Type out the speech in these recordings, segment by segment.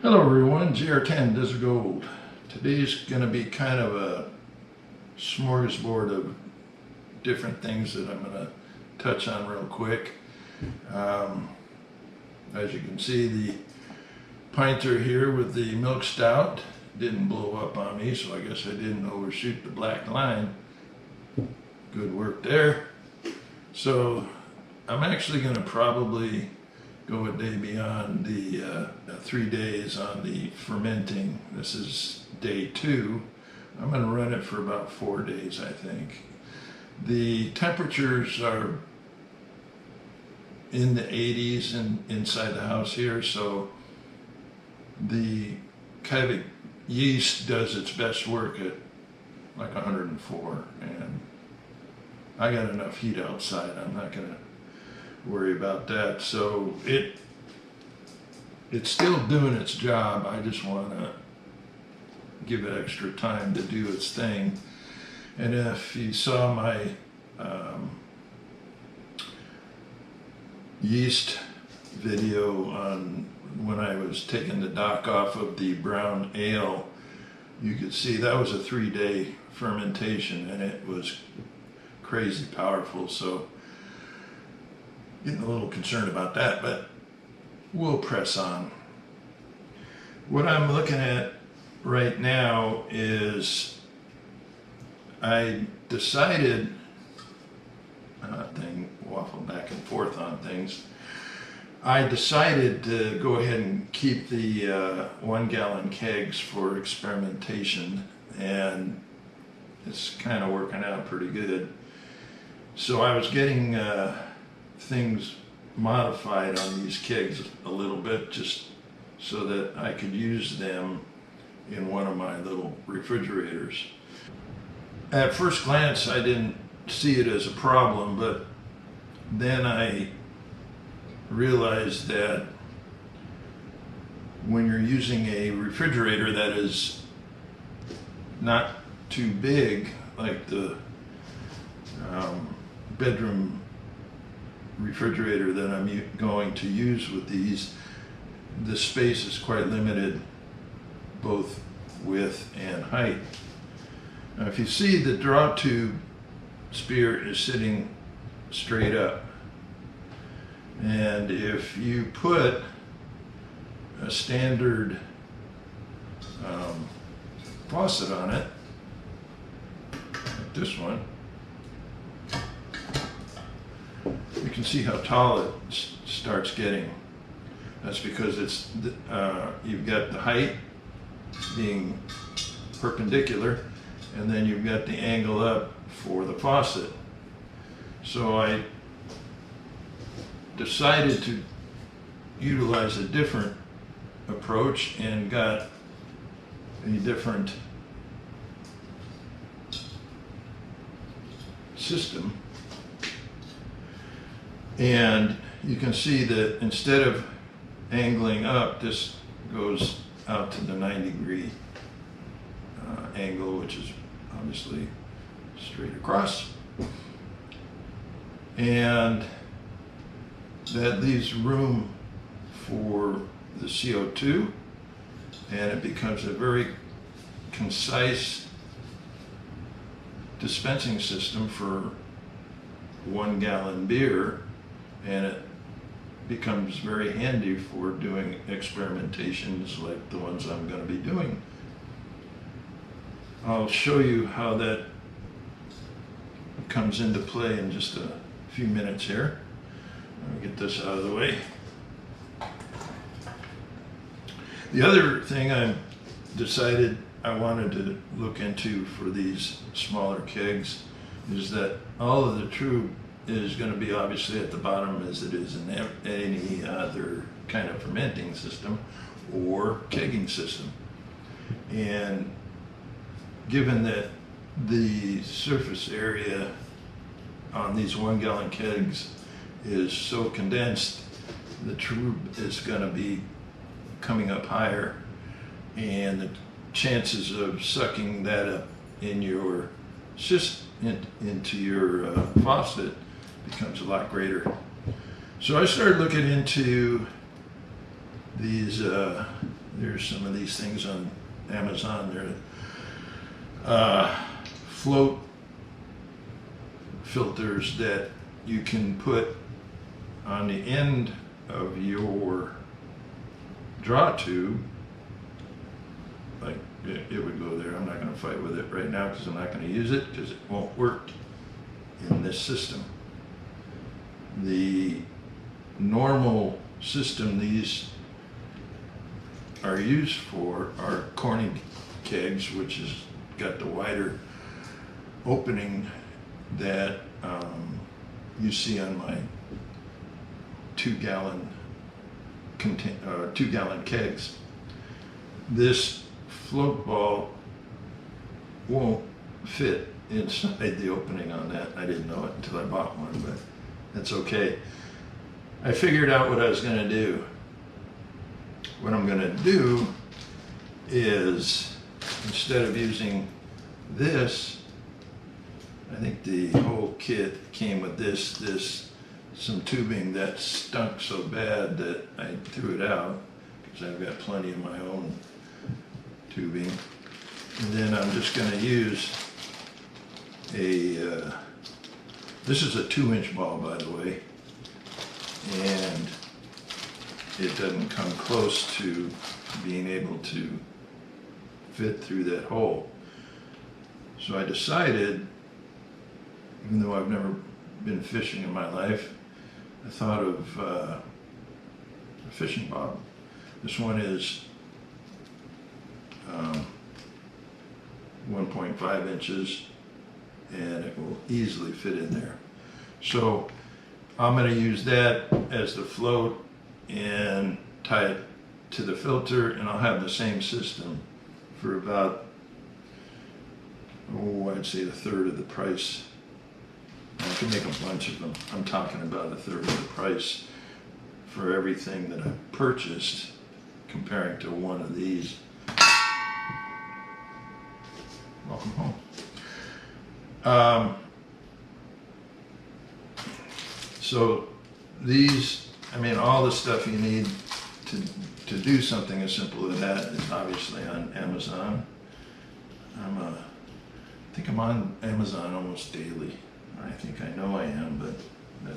Hello everyone, GR10 Desert Gold. Today's going to be kind of a smorgasbord of different things that I'm going to touch on real quick. As you can see, the pinter here with the milk stout didn't blow up on me, so I guess I didn't overshoot the black line. Good work there. So I'm actually going to probably go a day beyond the 3 days on the fermenting. This is day 2. I'm going to run it for about 4 days, I think. The temperatures are in the 80s and inside the house here, so the kind of yeast does its best work at like 104, and I got enough heat outside. I'm not going to worry about that. So it's still doing its job. I just want to give it extra time to do its thing. And if you saw my yeast video on when I was taking the dock off of the brown ale, you could see that was a 3-day fermentation, and it was crazy powerful. So getting a little concerned about that, but we'll press on. What I'm looking at right now is I decided, waffle back and forth on things. I decided to go ahead and keep the 1-gallon kegs for experimentation, and it's kind of working out pretty good. So I was getting things modified on these kegs a little bit, just so that I could use them in one of my little refrigerators. At first glance, I didn't see it as a problem, but then I realized that when you're using a refrigerator that is not too big, like the bedroom refrigerator that I'm going to use with these, the space is quite limited, both width and height. Now, if you see, the draw tube spear is sitting straight up, and if you put a standard faucet on it, like this one, you can see how tall it starts getting. That's because it's you've got the height being perpendicular, and then you've got the angle up for the faucet. So I decided to utilize a different approach and got a different system. And you can see that instead of angling up, this goes out to the 90-degree angle, which is obviously straight across. And that leaves room for the CO2, and it becomes a very concise dispensing system for 1-gallon beer, and it becomes very handy for doing experimentations like the ones I'm going to be doing. I'll show you how that comes into play in just a few minutes here. Let me get this out of the way. The other thing I decided I wanted to look into for these smaller kegs is that all of the tube is going to be obviously at the bottom, as it is in any other kind of fermenting system or kegging system. And given that the surface area on these 1-gallon kegs is so condensed, the tube is going to be coming up higher, and the chances of sucking that up in your into your faucet becomes a lot greater. So I started looking into these There's some of these things on Amazon. They're float filters that you can put on the end of your draw tube. Like it would go there. I'm not going to fight with it right now because I'm not going to use it because it won't work in this system. The normal system these are used for are Corning kegs, which has got the wider opening that you see on my 2-gallon kegs. This float ball won't fit inside the opening on that. I didn't know it until I bought one, but that's okay. I figured out what I was going to do. What I'm going to do is, instead of using this, I think the whole kit came with some tubing that stunk so bad that I threw it out because I've got plenty of my own tubing. And then I'm just going to use this is a 2-inch ball, by the way, and it doesn't come close to being able to fit through that hole. So I decided, even though I've never been fishing in my life, I thought of a fishing bob. This one is 1.5 inches and it will easily fit in there. So I'm going to use that as the float and tie it to the filter, and I'll have the same system for about, I'd say a third of the price. I can make a bunch of them. I'm talking about a third of the price for everything that I've purchased, comparing to one of these. Welcome home. So these, I mean, all the stuff you need to do something as simple as that is obviously on Amazon. I think I'm on Amazon almost daily. I think I know I am, but I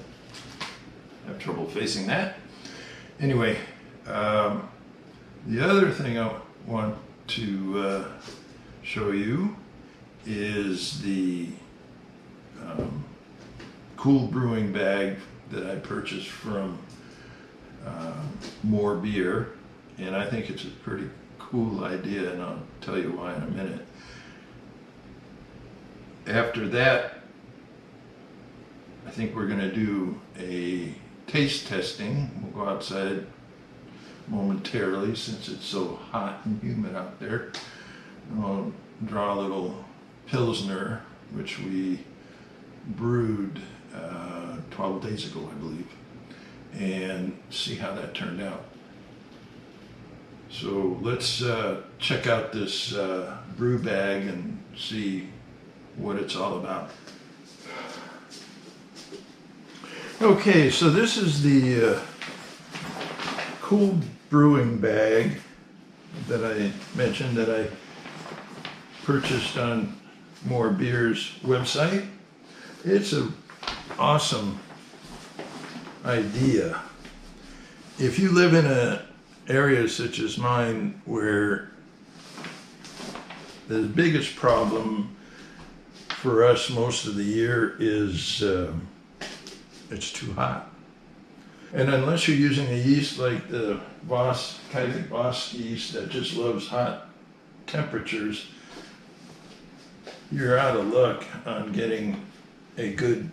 have trouble facing that. Anyway, the other thing I want to show you is the Cool Brewing bag that I purchased from More Beer, and I think it's a pretty cool idea, and I'll tell you why in a minute. After that, I think we're going to do a taste testing. We'll go outside momentarily since it's so hot and humid out there. I'll draw a little Pilsner, which we brewed 12 days ago, I believe, and see how that turned out. So let's check out this brew bag and see what it's all about. Okay, so this is the Cool Brewing bag that I mentioned that I purchased on More Beer's website. It's an awesome idea. If you live in an area such as mine where the biggest problem for us most of the year is it's too hot. And unless you're using a yeast like the Kaiser Voss yeast that just loves hot temperatures, you're out of luck on getting a good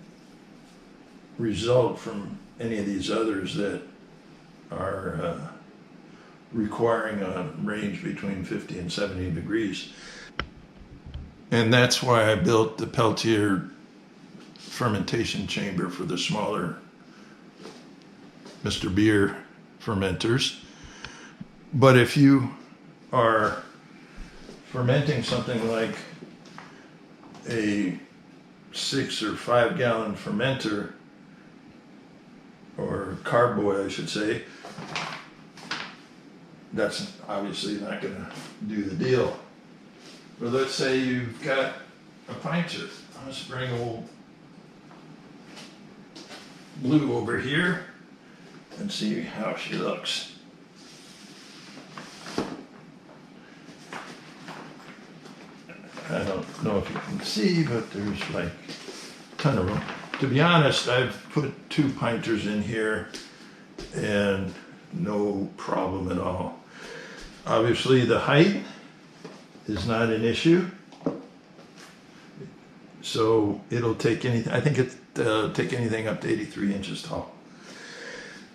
result from any of these others that are requiring a range between 50 and 70 degrees. And that's why I built the Peltier fermentation chamber for the smaller Mr. Beer fermenters. But if you are fermenting something like a 6 or 5 gallon fermenter, or carboy I should say, that's obviously not going to do the deal. But let's say you've got a pinter. Let's bring old Blue over here and see how she looks. I don't know if you can see, but there's like a ton of room. To be honest, I've put 2 pinters in here and no problem at all. Obviously the height is not an issue. So it'll take anything, I think it'll take anything up to 83 inches tall.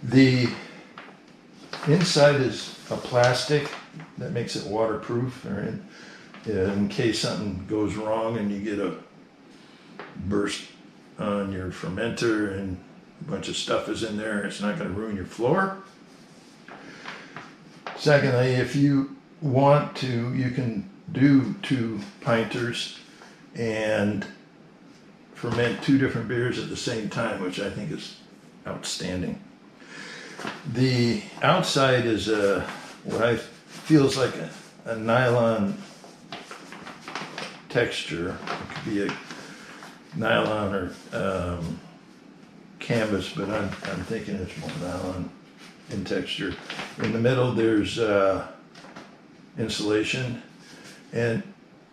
The inside is a plastic that makes it waterproof, or in case something goes wrong and you get a burst on your fermenter and a bunch of stuff is in there, it's not going to ruin your floor. Secondly, if you want to, you can do 2 pinters and ferment 2 different beers at the same time, which I think is outstanding. The outside is what I feels like a nylon texture. It could be a nylon or canvas, but I'm thinking it's more nylon in texture. In the middle there's insulation, and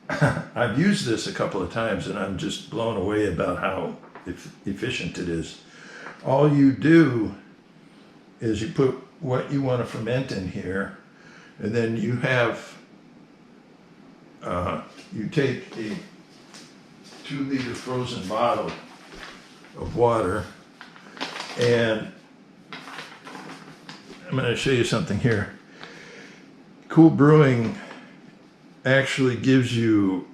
I've used this a couple of times and I'm just blown away about how efficient it is. All you do is you put what you want to ferment in here, and then you have you take a 2-liter frozen bottle of water, and I'm going to show you something here. Cool Brewing actually gives you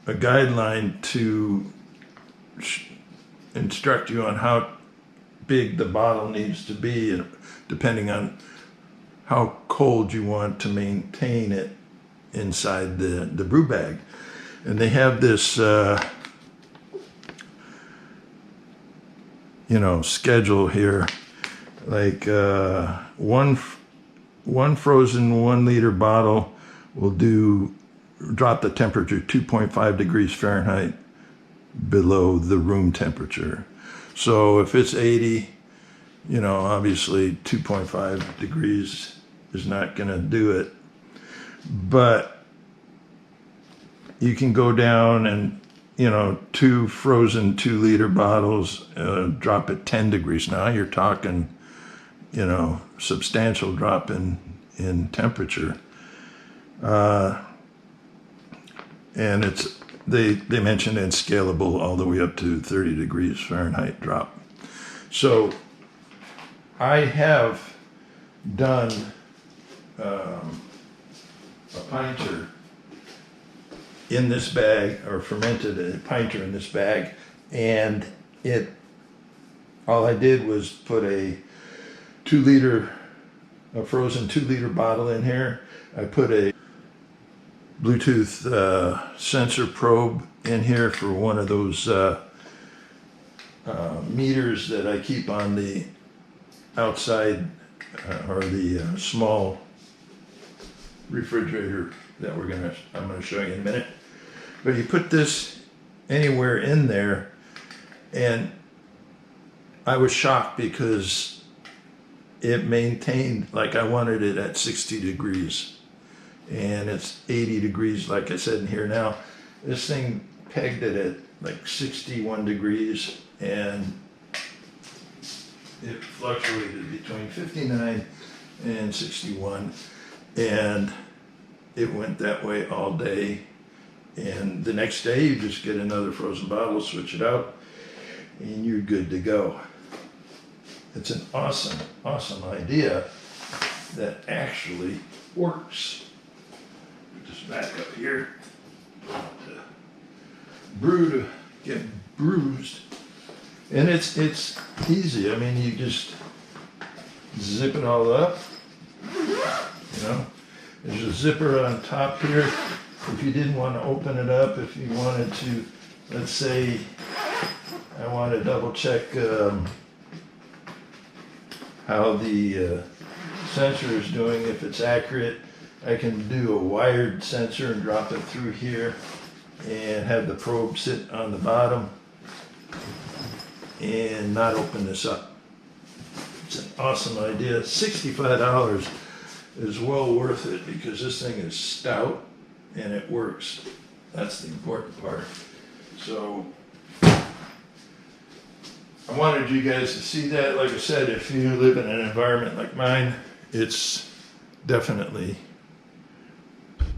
a guideline to instruct you on how big the bottle needs to be, depending on how cold you want to maintain it inside the brew bag. And they have this schedule here, like one frozen 1-liter bottle will drop the temperature 2.5 degrees Fahrenheit below the room temperature. So if it's 80, obviously 2.5 degrees is not going to do it. But you can go down and, 2 frozen 2-liter bottles, drop at 10 degrees. Now you're talking, substantial drop in temperature. And they mentioned it's scalable all the way up to 30 degrees Fahrenheit drop. So I have done a pinter in this bag, or fermented a pinter in this bag, and all I did was put a frozen 2-liter bottle in here. I put a Bluetooth sensor probe in here for one of those meters that I keep on the outside, or the small refrigerator that I'm going to show you in a minute. But you put this anywhere in there, and I was shocked because it maintained, like I wanted it at 60 degrees. And it's 80 degrees, like I said in here now. This thing pegged it at like 61 degrees, and it fluctuated between 59 and 61, and it went that way all day. And the next day you just get another frozen bottle, switch it out, and you're good to go. It's an awesome, awesome idea that actually works. Just back up here. Brew to get bruised, and it's easy. I mean, you just zip it all up. There's a zipper on top here. If you didn't want to open it up, if you wanted to, let's say, I want to double check how the sensor is doing. If it's accurate, I can do a wired sensor and drop it through here and have the probe sit on the bottom and not open this up. It's an awesome idea. $65 is well worth it because this thing is stout and it works. That's the important part. So I wanted you guys to see that. Like I said, if you live in an environment like mine, it's definitely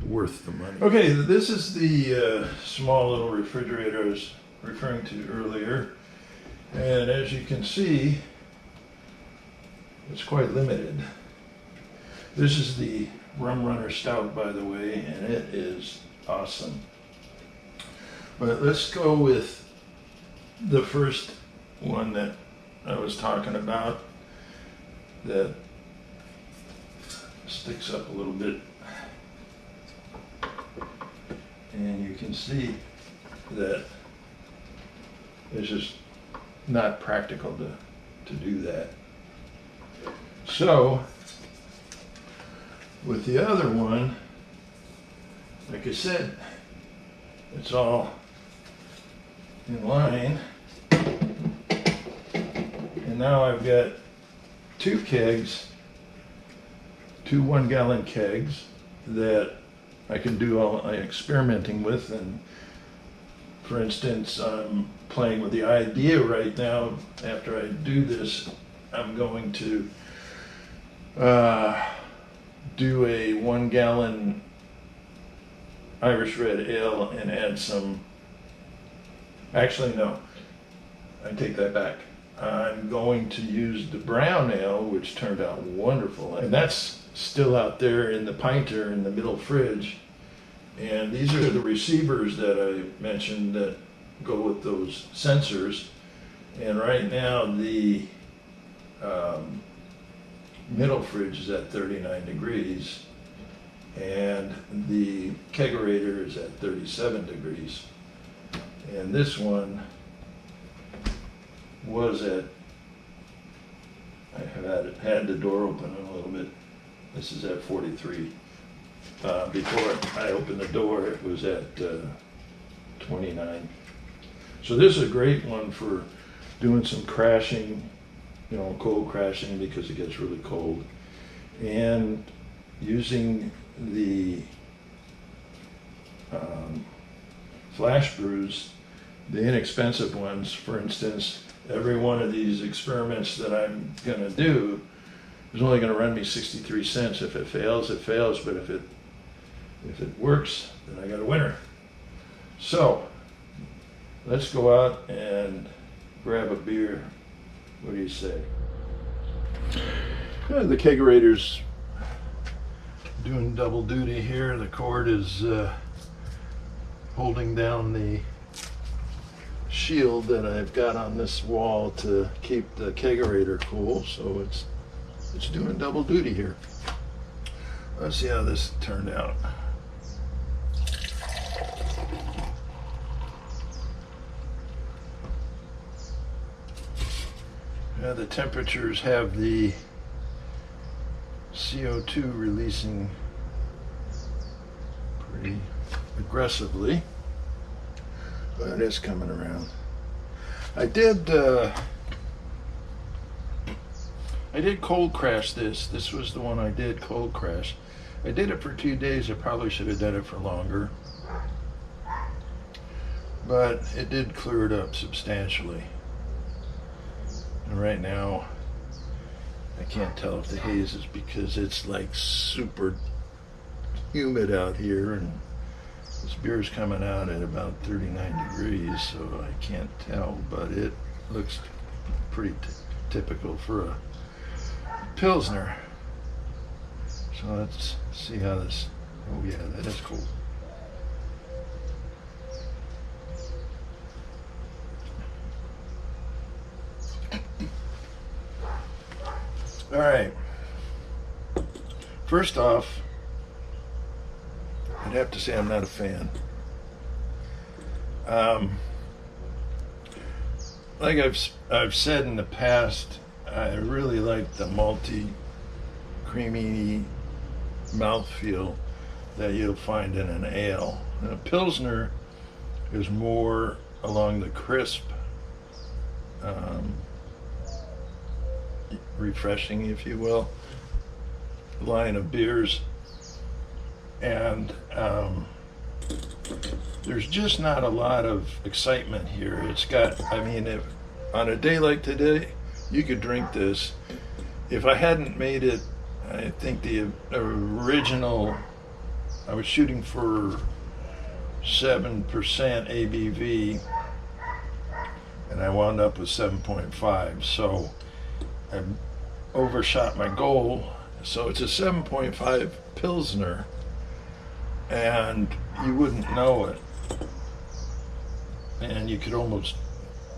worth the money. Okay, this is the small little refrigerator I was referring to earlier. And as you can see, it's quite limited. This is the Rum Runner Stout, by the way, and it is awesome. But let's go with the first one that I was talking about that sticks up a little bit. And you can see that it's just not practical to do that. So with the other one, like I said, it's all in line. And now I've got two kegs, two 1 gallon kegs that I can do all my experimenting with. And for instance, I'm playing with the idea right now. After I do this, I'm going to do a 1 gallon Irish Red Ale and add some, actually no, I take that back. I'm going to use the brown ale, which turned out wonderful. And that's still out there in the pinter in the middle fridge. And these are the receivers that I mentioned that go with those sensors. And right now the middle fridge is at 39 degrees and the kegerator is at 37 degrees. And this one was at, I have had the door open a little bit. This is at 43. Before I opened the door, it was at 29. So this is a great one for doing some crashing, you know, cold crashing because it gets really cold. And using the flash brews, the inexpensive ones, for instance, every one of these experiments that I'm gonna do is only gonna run me 63 cents. If it fails, it fails, but if it works, then I got a winner. So let's go out and grab a beer. What do you say? The kegerator's doing double duty here. The cord is holding down the shield that I've got on this wall to keep the kegerator cool, so it's doing double duty here. Let's see how this turned out. The temperatures have the CO2 releasing pretty aggressively, but it's coming around. I did cold crash this. This was the one I did cold crash. I did it for 2 days. I probably should have done it for longer, but it did clear it up substantially. And right now, I can't tell if the haze is because it's like super humid out here, and this beer's coming out at about 39 degrees, so I can't tell, but it looks pretty typical for a Pilsner. So let's see how this, oh yeah, that is cool. All right, first off, I'd have to say I'm not a fan. Like I've said in the past, I really like the malty creamy mouthfeel that you'll find in an ale. And a Pilsner is more along the crisp, refreshing, if you will, line of beers. And there's just not a lot of excitement here. It's got, I mean, if on a day like today, you could drink this. If I hadn't made it, I think the original, I was shooting for 7% ABV, and I wound up with 7.5. So I overshot my goal. So it's a 7.5 Pilsner, and you wouldn't know it. And you could almost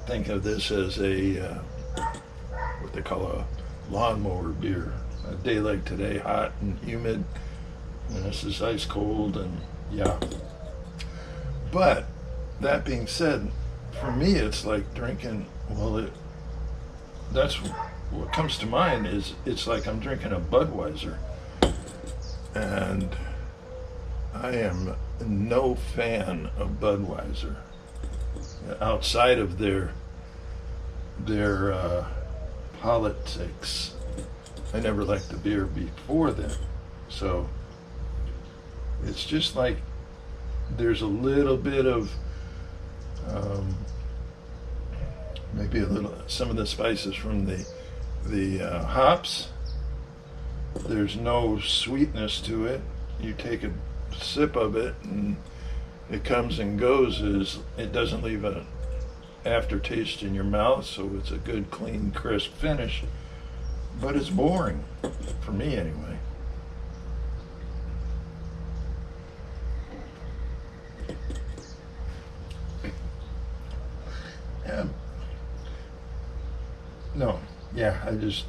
think of this as a, what they call a lawnmower beer. A day like today, hot and humid, and this is ice cold, and yeah. But that being said, for me, it's like drinking, well, that's what comes to mind is it's like I'm drinking a Budweiser. And I am no fan of Budweiser outside of their politics. I never liked the beer before then. So it's just like there's a little bit of maybe a little, some of the spices from the hops. There's no sweetness to it. You take a sip of it and it comes and goes. It doesn't leave an aftertaste in your mouth, so it's a good, clean, crisp finish. But it's boring, for me anyway. I just,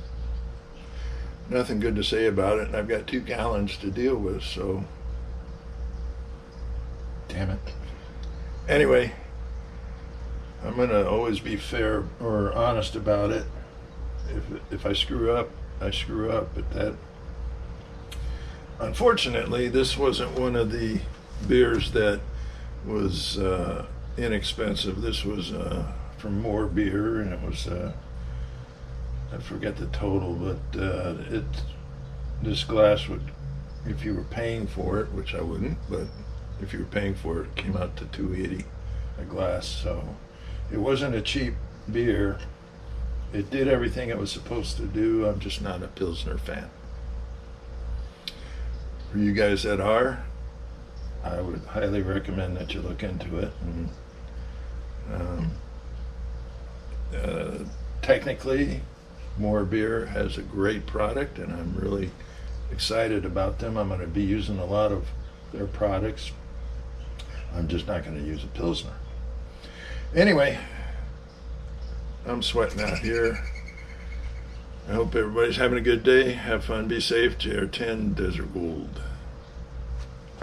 nothing good to say about it, and I've got 2 gallons to deal with, so damn it. Anyway, I'm gonna always be fair or honest about it. If I screw up, I screw up. But that, unfortunately, this wasn't one of the beers that was inexpensive. This was from More Beer, and it was I forget the total, but this glass would, if you were paying for it, which I wouldn't, but if you were paying for it, it came out to $2.80 a glass. So it wasn't a cheap beer. It did everything it was supposed to do. I'm just not a Pilsner fan. For you guys that are, I would highly recommend that you look into it. And technically, More Beer has a great product, and I'm really excited about them. I'm going to be using a lot of their products. I'm just not going to use a Pilsner. Anyway, I'm sweating out here. I hope everybody's having a good day. Have fun, be safe. JR10 Desert Gold.